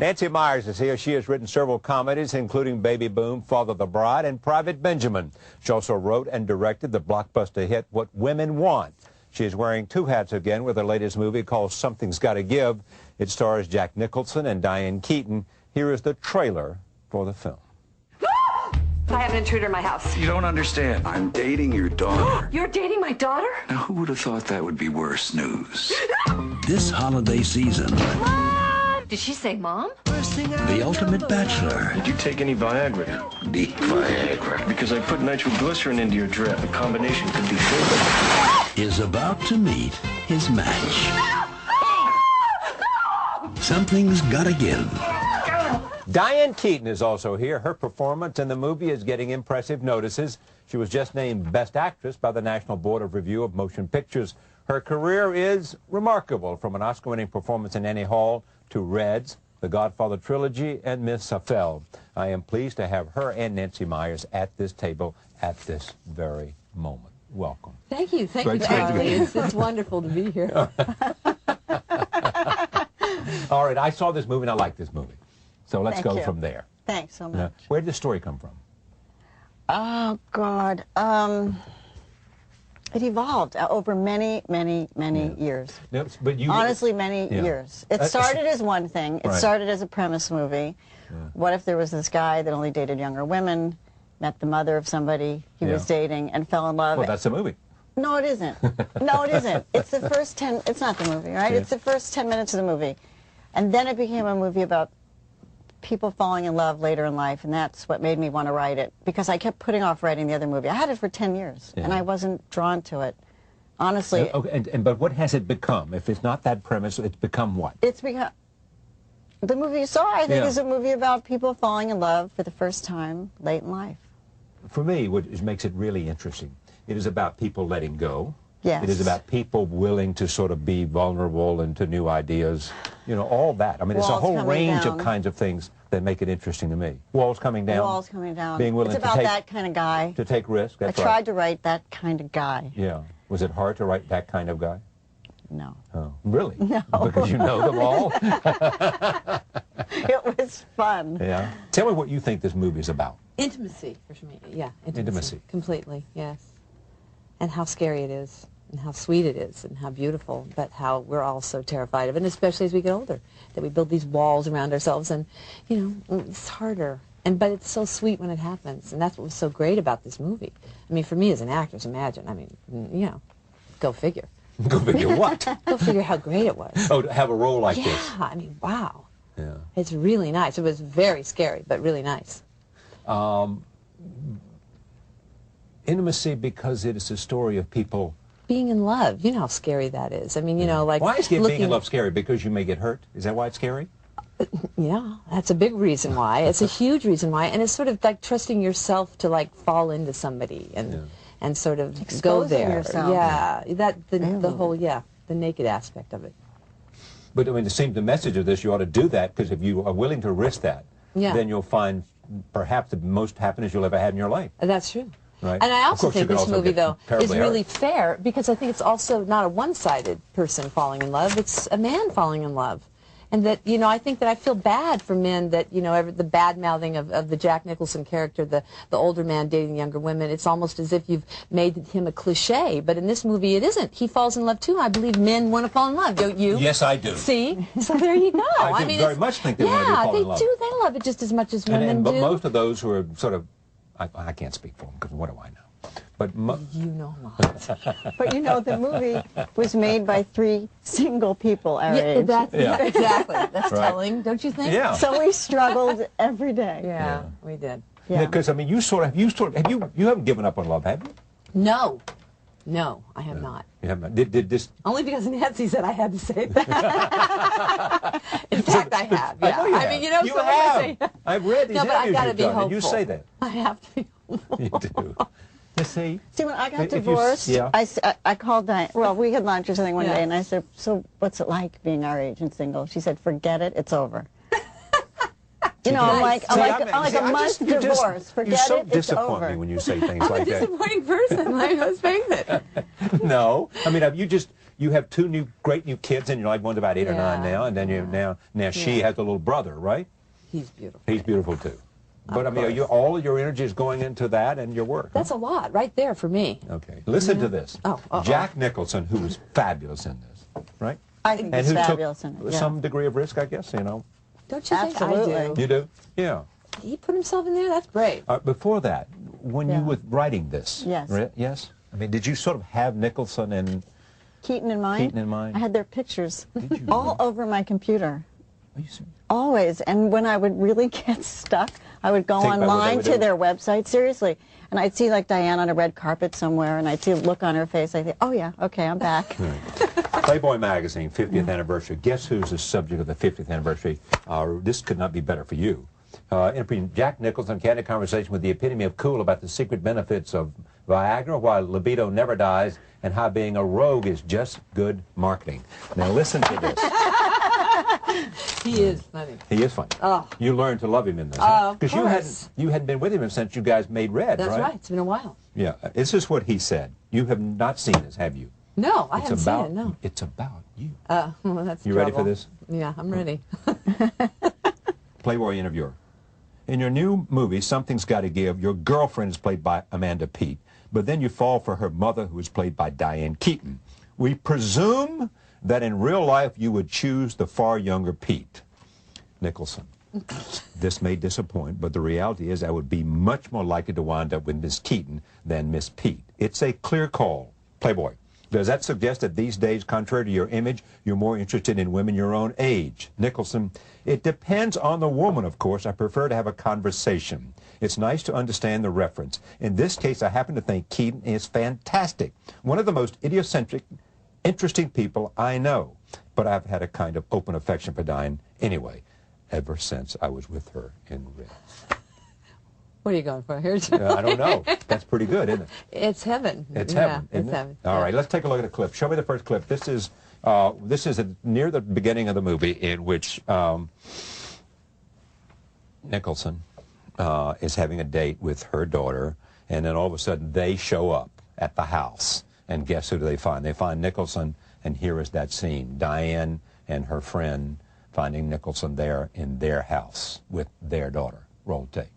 Nancy Meyers is here. She has written several comedies, including Baby Boom, Father of the Bride, and Private Benjamin. She also wrote and directed the blockbuster hit What Women Want. She is wearing two hats again with her latest movie called Something's Gotta Give. It stars Jack Nicholson and Diane Keaton. Here is the trailer for the film. I have an intruder in my house. You don't understand. I'm dating your daughter. You're dating my daughter? Now, who would have thought that would be worse news? This holiday season, Mom! Did she say Mom? the ultimate bachelor Did you take any Viagra? Deep Viagra. Because I put nitroglycerin into your drip. The combination could be fatal. is about to meet his match. Something's gotta give. Diane Keaton is also here. Her performance in the movie is getting impressive notices. She was just named Best Actress by the National Board of Review of Motion Pictures. Her career is remarkable, from an Oscar-winning performance in Annie Hall to Reds, The Godfather Trilogy, and Miss Safel. I am pleased to have her and Nancy Meyers at this table at this very moment. Welcome. Thank you. Thank Great you, to have you Charlie. here. It's wonderful to be here. All right, I saw this movie and I like this movie. So let's Thank go you. from there. Thanks so much. Now, where did the story come from? Oh, God. It evolved over many years. No, but you Honestly, many Yeah. years. It started as one thing. It Right. started as a premise movie. Yeah. What if there was this guy that only dated younger women, met the mother of somebody he was Yeah. dating, and fell in love? Well, that's the movie. No, it isn't. No, it isn't. It's the first 10, it's not the movie, right? Yeah. It's the first 10 minutes of the movie. And then it became a movie about people falling in love later in life, and that's what made me want to write it, because I kept putting off writing the other movie. I had it for 10 years, Yeah. and I wasn't drawn to it. Honestly, Okay, but what has it become? If it's not that premise, it's become what? it's become... The movie you saw, I think, Yeah. is a movie about people falling in love for the first time late in life. For me, what makes it really interesting, it is about people letting go. Yes. It is about people willing to sort of be vulnerable into new ideas. You know, all that. I mean, it's a Walls whole coming range down. of kinds of things that make it interesting to me. Walls coming down. Walls coming down. Being willing it's to about take, that kind of guy. to take risks. I That's right. tried to write that kind of guy. Yeah. Was it hard to write that kind of guy? No. Oh, really? No. Because you know them all? It was fun. Yeah. Tell me what you think this movie is about. Intimacy, for me. Yeah, Intimacy. Completely, yes. And how scary it is, and how sweet it is, and how beautiful, but how we're all so terrified of it, and especially as we get older, that we build these walls around ourselves, and, you know, it's harder. But it's so sweet when it happens, and that's what was so great about this movie. I mean, for me as an actress, imagine, I mean, you know, go figure. Go figure what? Go figure how great it was. Oh, to have a role like Yeah, this. I mean, wow. Yeah. It's really nice. It was very scary, but really nice. Intimacy because it is a story of people. Being in love, you know how scary that is. I mean, you know, like Why is being looking, in love scary? Because you may get hurt? Is that why it's scary? Yeah, that's a big reason why. It's a huge reason why, and it's sort of like trusting yourself to like fall into somebody and sort of go Exposing there. yourself. Yeah, the whole the naked aspect of it. But I mean, it seems the message of this, you ought to do that, because if you are willing to risk that, Yeah. then you'll find perhaps the most happiness you'll ever have in your life. That's true. Right. And I Of also course, you think could this also movie, get though, is terribly hurt. really fair, because I think it's also not a one-sided person falling in love. It's a man falling in love. And that, you know, I think that I feel bad for men that, you know, the bad-mouthing of the Jack Nicholson character, the older man dating younger women. It's almost as if you've made him a cliche. But in this movie, it isn't. He falls in love, too. I believe men want to fall in love, don't you? Yes, I do. See? So there you go. I do mean, very it's- much think they want to fall in love. Yeah, they do. They love it just as much as women But do. most of those who are sort of, I can't speak for them, because what do I know? But You know not. But you know, the movie was made by 3 single people our Yeah, age. Yeah. exactly. That's Right. telling, don't you think? yeah. So we struggled every day. Yeah, we did. Yeah. Because I mean, you haven't given up on love, have you? No. No, I have not. You haven't. Did this? Only because Nancy said I had to say that. In fact, I have. Yeah. I know you have. mean, you know, you so when I have. say, I've read these no, but I've interviews got to you've be done, hopeful. and you say that. I have to be hopeful. You do. You see? See, when I got If you- divorced, yeah. I called Diane. Well, we had lunch or something one Yeah. day, and I said, so what's it like being our age and single? She said, forget it, it's over. You know, I'm like, See, I'm like see, a I month just- you just- divorce. Forget You so it, it's disappoint over. me when you say things I'm like a that. disappointing person. Like, let's face it. No, I mean, you have two great new kids in your life. One's about 8 or 9 now, and then she has a little brother, right? He's beautiful. He's beautiful too. But I mean, all of your energy is going into that and your work. That's a lot right there for me. Okay. Listen to this. Jack Nicholson, who was fabulous in this, right? I think he's fabulous in it. Some degree of risk, I guess, you know. Don't you Absolutely. think I do? You do? Yeah. He put himself in there? That's great. Before that, when you were writing this, Yes. Yes? I mean, did you sort of have Nicholson and Keaton in mind? Keaton in mind? I had their pictures Did you all over my computer. Are you serious? Always. And when I would really get stuck, I would go online to their website, seriously. And I'd see like Diane on a red carpet somewhere, and I'd see a look on her face. I'd think, oh yeah, okay, I'm back. Playboy magazine, 50th anniversary. Guess who's the subject of the 50th anniversary? This could not be better for you. Interviewing Jack Nicholson, candid conversation with the epitome of cool about the secret benefits of Viagra, why libido never dies, and how being a rogue is just good marketing. Now listen to this. He is funny. He is funny. Oh. You learned to love him in this. Because you hadn't been with him since you guys made Red, That's right? right. It's been a while. Yeah. This is what he said. You have not seen this, have you? No, I haven't seen it, no. It's about you. Well, that's You trouble. ready for this? Yeah, I'm ready. Playboy interviewer. In your new movie, Something's Gotta Give, your girlfriend is played by Amanda Peet, but then you fall for her mother, who is played by Diane Keaton. We presume that in real life you would choose the far younger Pete. Nicholson. This may disappoint, but the reality is I would be much more likely to wind up with Miss Keaton than Miss Pete. It's a clear call. Playboy. Does that suggest that these days, contrary to your image, you're more interested in women your own age? Nicholson, it depends on the woman, of course. I prefer to have a conversation. It's nice to understand the reference. In this case, I happen to think Keaton is fantastic. One of the most idiocentric, interesting people I know. But I've had a kind of open affection for Diane anyway, ever since I was with her in Red. What are you going for here? I don't know. That's pretty good, isn't it? It's heaven. It's heaven, Yeah, isn't it's it? heaven. All right, let's take a look at the clip. Show me the first clip. This is near the beginning of the movie in which Nicholson is having a date with her daughter, and then all of a sudden they show up at the house. And guess who do they find? They find Nicholson, and here is that scene. Diane and her friend finding Nicholson there in their house with their daughter. Roll tape.